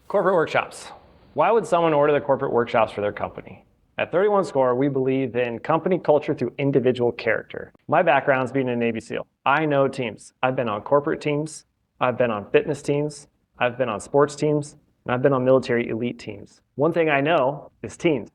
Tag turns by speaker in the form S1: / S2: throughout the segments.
S1: Corporate workshops. Why would someone order the corporate workshops for their company? At 31 Score, we believe in company culture through individual character. My background's being a Navy SEAL. I know teams. I've been on corporate teams, I've been on fitness teams, I've been on sports teams, and I've been on military elite teams. One thing I know is teams.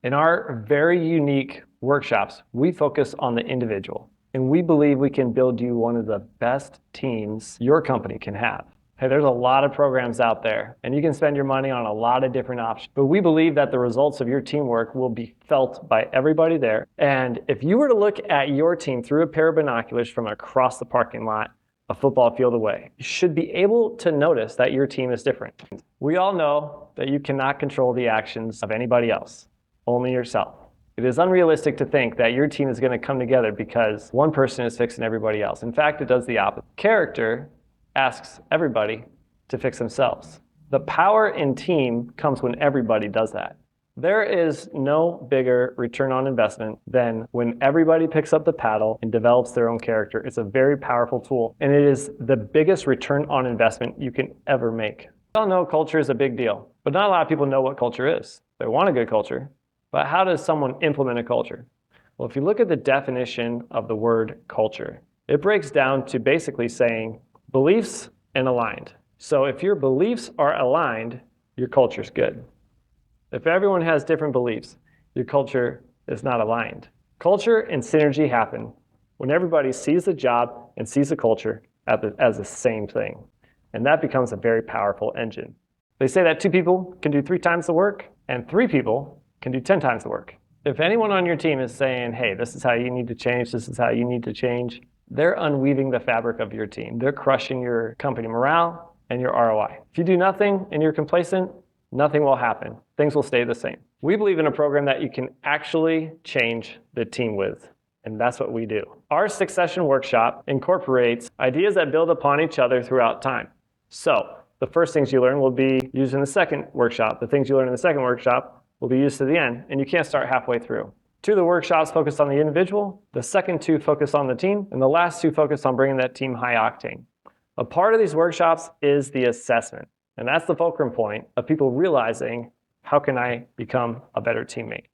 S1: In our very unique workshops, we focus on the individual, and we believe we can build you one of the best teams your company can have. Hey, there's a lot of programs out there, and you can spend your money on a lot of different options. But we believe that the results of your teamwork will be felt by everybody there. And if you were to look at your team through a pair of binoculars from across the parking lot, a football field away, you should be able to notice that your team is different. We all know that you cannot control the actions of anybody else, only yourself. It is unrealistic to think that your team is going to come together because one person is fixing everybody else. In fact, it does the opposite. Character asks everybody to fix themselves. The power in team comes when everybody does that. There is no bigger return on investment than when everybody picks up the paddle and develops their own character. It's a very powerful tool, and it is the biggest return on investment you can ever make. We all know culture is a big deal, but not a lot of people know what culture is. They want a good culture, but how does someone implement a culture? Well, if you look at the definition of the word culture, it breaks down to basically saying beliefs and aligned. So if your beliefs are aligned, your culture's good. If everyone has different beliefs, your culture is not aligned. Culture and synergy happen when everybody sees the job and sees the culture as the same thing. And that becomes a very powerful engine. They say that 2 people can do 3 times the work and 3 people can do 10 times the work. If anyone on your team is saying, hey, this is how you need to change, this is how you need to change, they're unweaving the fabric of your team. They're crushing your company morale and your ROI. If you do nothing and you're complacent, nothing will happen. Things will stay the same. We believe in a program that you can actually change the team with, and that's what we do. Our Succession Workshop incorporates ideas that build upon each other throughout time. So the first things you learn will be used in the second workshop. The things you learn in the second workshop will be used to the end, and you can't start halfway through. 2 of the workshops focus on the individual, the second 2 focus on the team, and the last 2 focus on bringing that team high octane. A part of these workshops is the assessment, and that's the fulcrum point of people realizing, how can I become a better teammate?